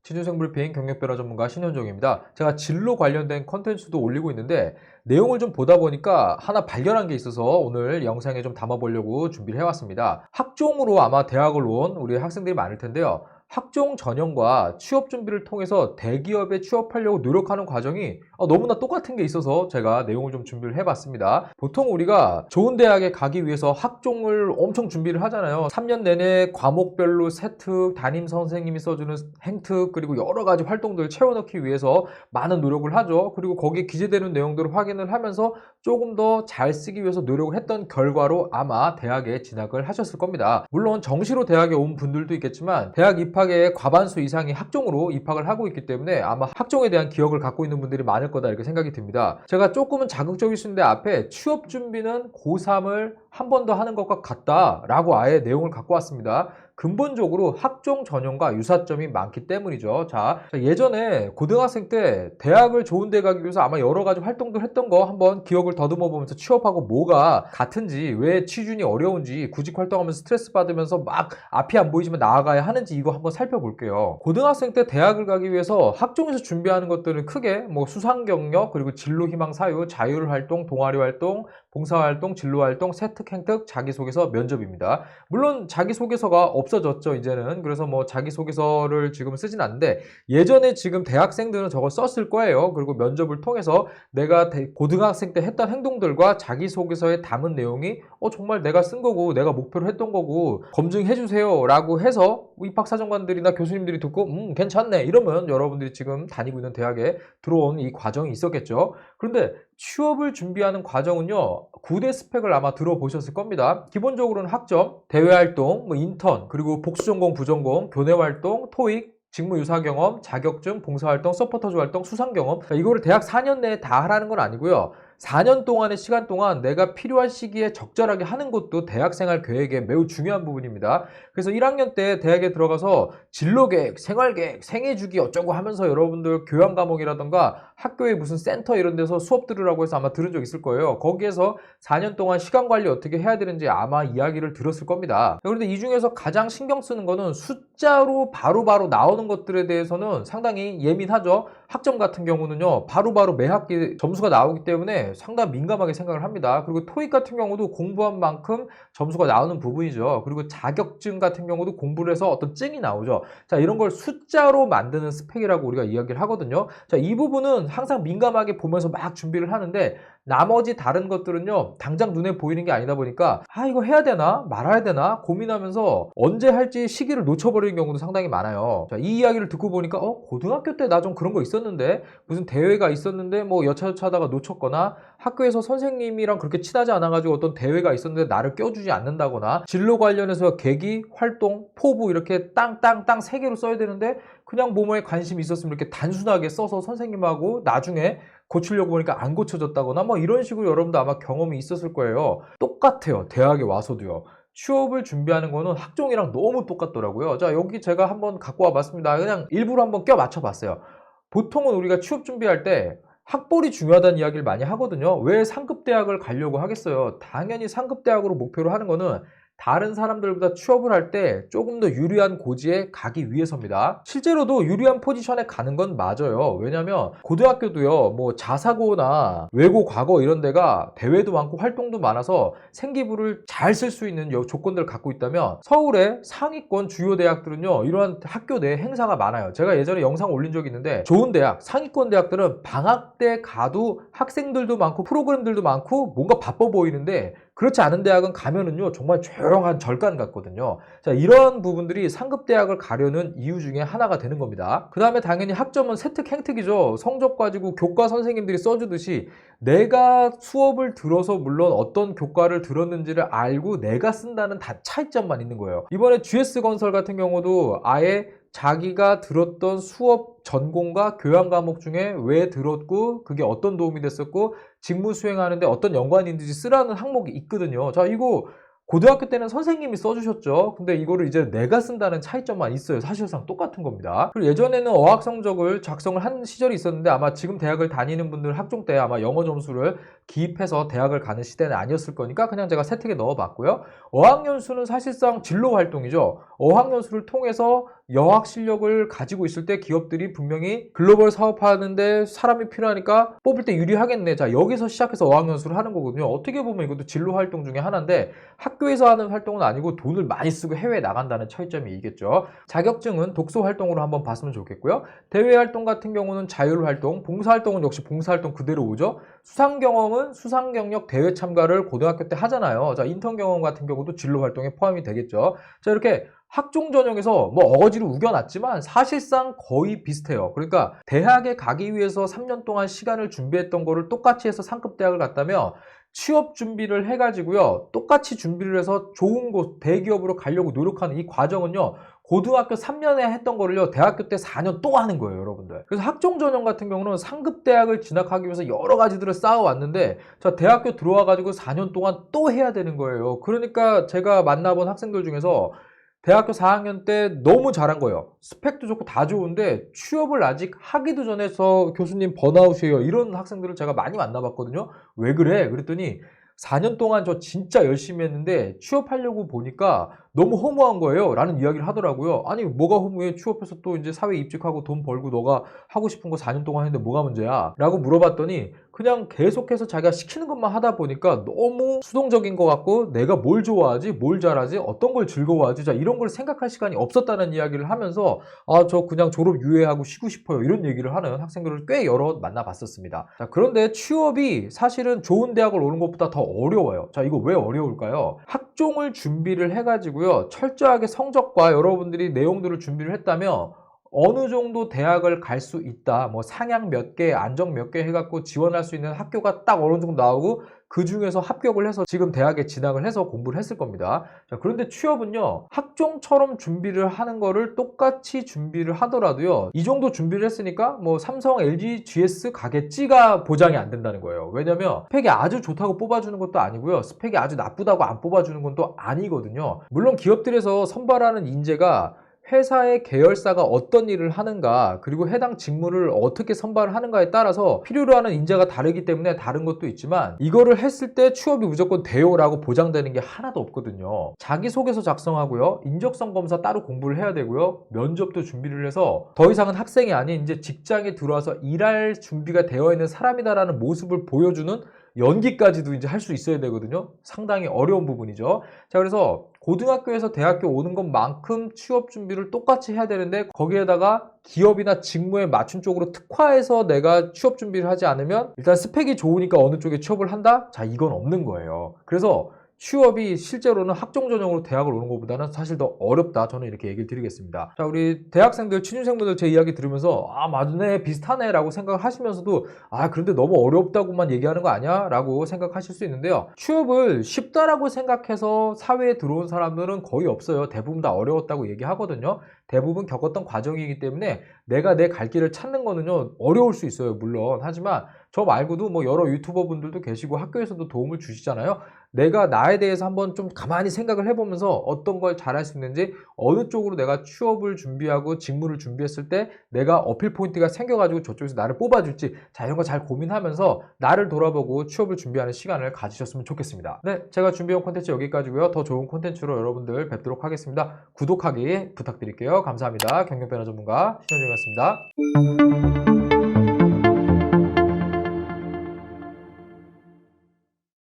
취준생 브리핑 경력변화 전문가 신현종입니다. 제가 진로 관련된 컨텐츠도 올리고 있는데 내용을 좀 보다 보니까 하나 발견한 게 있어서 오늘 영상에 좀 담아보려고 준비를 해왔습니다. 학종으로 아마 대학을 온 우리 학생들이 많을 텐데요. 학종 전형과 취업 준비를 통해서 대기업에 취업하려고 노력하는 과정이 너무나 똑같은 게 있어서 제가 내용을 좀 준비를 해봤습니다. 보통 우리가 좋은 대학에 가기 위해서 학종을 엄청 준비를 하잖아요. 3년 내내 과목별로 세특, 담임 선생님이 써주는 행특, 그리고 여러 가지 활동들을 채워넣기 위해서 많은 노력을 하죠. 그리고 거기에 기재되는 내용들을 확인을 하면서 조금 더 잘 쓰기 위해서 노력을 했던 결과로 아마 대학에 진학을 하셨을 겁니다. 물론 정시로 대학에 온 분들도 있겠지만 대학 입학의 과반수 이상이 학종으로 입학을 하고 있기 때문에 아마 학종에 대한 기억을 갖고 있는 분들이 많을 거다 이렇게 생각이 듭니다. 제가 조금은 자극적일 수 있는데 앞에 취업 준비는 고3을 한 번 더 하는 것과 같다라고 아예 내용을 갖고 왔습니다. 근본적으로 학종 전형과 유사점이 많기 때문이죠. 자, 예전에 고등학생 때 대학을 좋은 데 가기 위해서 아마 여러 가지 활동들 했던 거 한번 기억을 더듬어 보면서 취업하고 뭐가 같은지, 왜 취준이 어려운지, 구직 활동하면서 스트레스 받으면서 막 앞이 안 보이지만 나아가야 하는지 이거 한번 살펴볼게요. 고등학생 때 대학을 가기 위해서 학종에서 준비하는 것들은 크게 뭐 수상 경력, 그리고 진로 희망 사유, 자율 활동, 동아리 활동, 봉사 활동, 진로 활동, 세특, 행특, 자기소개서, 면접입니다. 물론 자기소개서가 없어졌죠 이제는. 그래서 뭐 자기소개서를 지금 쓰진 않는데 예전에 지금 대학생들은 저걸 썼을 거예요. 그리고 면접을 통해서 내가 고등학생 때 했던 행동들과 자기소개서에 담은 내용이 정말 내가 쓴 거고 내가 목표로 했던 거고 검증해 주세요 라고 해서 입학사정관들이나 교수님들이 듣고 괜찮네 이러면 여러분들이 지금 다니고 있는 대학에 들어온 이 과정이 있었겠죠. 그런데 취업을 준비하는 과정은요 9대 스펙을 아마 들어보셨을 겁니다. 기본적으로는 학점, 대외활동, 인턴, 그리고 복수전공, 부전공, 교내활동, 토익, 직무유사경험, 자격증, 봉사활동, 서포터즈 활동, 수상경험. 이거를 대학 4년 내에 다 하라는 건 아니고요. 4년 동안의 시간 동안 내가 필요한 시기에 적절하게 하는 것도 대학생활 계획에 매우 중요한 부분입니다. 그래서 1학년 때 대학에 들어가서 진로계획, 생활계획, 생애주기 어쩌고 하면서 여러분들 교양 과목이라던가 학교에 무슨 센터 이런 데서 수업 들으라고 해서 아마 들은 적 있을 거예요. 거기에서 4년 동안 시간 관리 어떻게 해야 되는지 아마 이야기를 들었을 겁니다. 그런데 이 중에서 가장 신경 쓰는 거는 숫자로 바로바로 나오는 것들에 대해서는 상당히 예민하죠. 학점 같은 경우는요 바로바로 매 학기 점수가 나오기 때문에 상당히 민감하게 생각을 합니다. 그리고 토익 같은 경우도 공부한 만큼 점수가 나오는 부분이죠. 그리고 자격증 같은 경우도 공부를 해서 어떤 증이 나오죠. 자, 이런 걸 숫자로 만드는 스펙이라고 우리가 이야기를 하거든요. 자, 이 부분은 항상 민감하게 보면서 막 준비를 하는데 나머지 다른 것들은요 당장 눈에 보이는 게 아니다 보니까 이거 해야 되나 말아야 되나 고민하면서 언제 할지 시기를 놓쳐버리는 경우도 상당히 많아요. 자, 이 이야기를 듣고 보니까 고등학교 때 나 좀 그런 거 있었는데 무슨 대회가 있었는데 뭐 여차저차 하다가 놓쳤거나 학교에서 선생님이랑 그렇게 친하지 않아가지고 어떤 대회가 있었는데 나를 껴주지 않는다거나 진로 관련해서 계기, 활동, 포부 이렇게 땅땅땅 3개로 써야 되는데 그냥 뭐뭐에 관심이 있었으면 이렇게 단순하게 써서 선생님하고 나중에 고치려고 보니까 안 고쳐졌다거나 뭐 이런 식으로 여러분도 아마 경험이 있었을 거예요. 똑같아요. 대학에 와서도요. 취업을 준비하는 거는 학종이랑 너무 똑같더라고요. 자, 여기 제가 한번 갖고 와봤습니다. 그냥 일부러 한번 껴 맞춰봤어요. 보통은 우리가 취업 준비할 때 학벌이 중요하다는 이야기를 많이 하거든요. 왜 상급대학을 가려고 하겠어요? 당연히 상급대학으로 목표로 하는 거는 다른 사람들보다 취업을 할 때 조금 더 유리한 고지에 가기 위해서입니다. 실제로도 유리한 포지션에 가는 건 맞아요. 왜냐면 고등학교도요 뭐 자사고나 외고 과거 이런 데가 대회도 많고 활동도 많아서 생기부를 잘 쓸 수 있는 조건들을 갖고 있다면 서울의 상위권 주요 대학들은요 이러한 학교 내 행사가 많아요. 제가 예전에 영상 올린 적이 있는데 좋은 대학, 상위권 대학들은 방학 때 가도 학생들도 많고 프로그램들도 많고 뭔가 바빠 보이는데 그렇지 않은 대학은 가면은요 정말 조용한 절간 같거든요. 자, 이런 부분들이 상급대학을 가려는 이유 중에 하나가 되는 겁니다. 그 다음에 당연히 학점은 세특 행특이죠. 성적 가지고 교과 선생님들이 써주듯이 내가 수업을 들어서 물론 어떤 교과를 들었는지를 알고 내가 쓴다는 차이점만 있는 거예요. 이번에 GS건설 같은 경우도 아예 자기가 들었던 수업 전공과 교양 과목 중에 왜 들었고 그게 어떤 도움이 됐었고 직무 수행하는데 어떤 연관이 있는지 쓰라는 항목이 있거든요. 자, 이거 고등학교 때는 선생님이 써주셨죠. 근데 이거를 이제 내가 쓴다는 차이점만 있어요. 사실상 똑같은 겁니다. 그리고 예전에는 어학 성적을 작성을 한 시절이 있었는데 아마 지금 대학을 다니는 분들 학종 때 아마 영어 점수를 기입해서 대학을 가는 시대는 아니었을 거니까 그냥 제가 세특에 넣어봤고요. 어학연수는 사실상 진로 활동이죠. 어학연수를 통해서 여학 실력을 가지고 있을 때 기업들이 분명히 글로벌 사업하는데 사람이 필요하니까 뽑을 때 유리하겠네. 자, 여기서 시작해서 어학연수를 하는 거거든요. 어떻게 보면 이것도 진로 활동 중에 하나인데 학교에서 하는 활동은 아니고 돈을 많이 쓰고 해외에 나간다는 차이점이 있겠죠. 자격증은 독서 활동으로 한번 봤으면 좋겠고요. 대외 활동 같은 경우는 자율 활동, 봉사 활동은 역시 봉사 활동 그대로 오죠. 수상 경험은 수상 경력 대회 참가를 고등학교 때 하잖아요. 자, 인턴 경험 같은 경우도 진로 활동에 포함이 되겠죠. 자, 이렇게 학종 전형에서 뭐 어거지로 우겨놨지만 사실상 거의 비슷해요. 그러니까 대학에 가기 위해서 3년 동안 시간을 준비했던 거를 똑같이 해서 상급 대학을 갔다면 취업 준비를 해가지고요. 똑같이 준비를 해서 좋은 곳, 대기업으로 가려고 노력하는 이 과정은요. 고등학교 3년에 했던 거를요. 대학교 때 4년 또 하는 거예요, 여러분들. 그래서 학종 전형 같은 경우는 상급 대학을 진학하기 위해서 여러 가지들을 쌓아왔는데 자, 대학교 들어와가지고 4년 동안 또 해야 되는 거예요. 그러니까 제가 만나본 학생들 중에서 대학교 4학년 때 너무 잘한 거예요. 스펙도 좋고 다 좋은데 취업을 아직 하기도 전에서 교수님 번아웃이에요. 이런 학생들을 제가 많이 만나봤거든요. 왜 그래? 그랬더니 4년 동안 저 진짜 열심히 했는데 취업하려고 보니까 너무 허무한 거예요. 라는 이야기를 하더라고요. 아니, 뭐가 허무해? 취업해서 또 이제 사회에 입직하고 돈 벌고 너가 하고 싶은 거 4년 동안 했는데 뭐가 문제야? 라고 물어봤더니 그냥 계속해서 자기가 시키는 것만 하다 보니까 너무 수동적인 것 같고 내가 뭘 좋아하지? 뭘 잘하지? 어떤 걸 즐거워하지? 자, 이런 걸 생각할 시간이 없었다는 이야기를 하면서 아, 저 그냥 졸업 유예하고 쉬고 싶어요. 이런 얘기를 하는 학생들을 꽤 여러 만나봤었습니다. 자, 그런데 취업이 사실은 좋은 대학을 오는 것보다 더 어려워요. 자, 이거 왜 어려울까요? 학종을 준비를 해가지고요. 철저하게 성적과 여러분들이 내용들을 준비를 했다면 어느 정도 대학을 갈 수 있다. 뭐 상향 몇 개, 안정 몇 개 해갖고 지원할 수 있는 학교가 딱 어느 정도 나오고 그 중에서 합격을 해서 지금 대학에 진학을 해서 공부를 했을 겁니다. 자, 그런데 취업은요, 학종처럼 준비를 하는 거를 똑같이 준비를 하더라도요, 이 정도 준비를 했으니까 뭐 삼성, LG, GS 가겠지가 보장이 안 된다는 거예요. 왜냐면 스펙이 아주 좋다고 뽑아주는 것도 아니고요, 스펙이 아주 나쁘다고 안 뽑아주는 건 또 아니거든요. 물론 기업들에서 선발하는 인재가 회사의 계열사가 어떤 일을 하는가, 그리고 해당 직무를 어떻게 선발을 하는가에 따라서 필요로 하는 인재가 다르기 때문에 다른 것도 있지만 이거를 했을 때 취업이 무조건 돼요라고 보장되는 게 하나도 없거든요. 자기소개서 작성하고요, 인적성 검사 따로 공부를 해야 되고요, 면접도 준비를 해서 더 이상은 학생이 아닌 이제 직장에 들어와서 일할 준비가 되어 있는 사람이다라는 모습을 보여주는 연기까지도 이제 할 수 있어야 되거든요. 상당히 어려운 부분이죠. 자, 그래서 고등학교에서 대학교 오는 것만큼 취업 준비를 똑같이 해야 되는데 거기에다가 기업이나 직무에 맞춘 쪽으로 특화해서 내가 취업 준비를 하지 않으면 일단 스펙이 좋으니까 어느 쪽에 취업을 한다? 자, 이건 없는 거예요. 그래서 취업이 실제로는 학종 전형으로 대학을 오는 것보다는 사실 더 어렵다. 저는 이렇게 얘기를 드리겠습니다. 자, 우리 대학생들, 취준생분들 제 이야기 들으면서 아, 맞네, 비슷하네 라고 생각을 하시면서도 아, 그런데 너무 어렵다고만 얘기하는 거 아니야? 라고 생각하실 수 있는데요. 취업을 쉽다라고 생각해서 사회에 들어온 사람들은 거의 없어요. 대부분 다 어려웠다고 얘기하거든요. 대부분 겪었던 과정이기 때문에 내가 내 갈 길을 찾는 거는요, 어려울 수 있어요. 물론. 하지만 저 말고도 뭐 여러 유튜버 분들도 계시고 학교에서도 도움을 주시잖아요. 내가 나에 대해서 한번 좀 가만히 생각을 해보면서 어떤 걸 잘할 수 있는지, 어느 쪽으로 내가 취업을 준비하고 직무를 준비했을 때 내가 어필 포인트가 생겨가지고 저쪽에서 나를 뽑아줄지, 자, 이런 거 잘 고민하면서 나를 돌아보고 취업을 준비하는 시간을 가지셨으면 좋겠습니다. 네, 제가 준비한 콘텐츠 여기까지고요. 더 좋은 콘텐츠로 여러분들 뵙도록 하겠습니다. 구독하기 부탁드릴게요. 감사합니다. 경영변화 전문가 신현종이었습니다.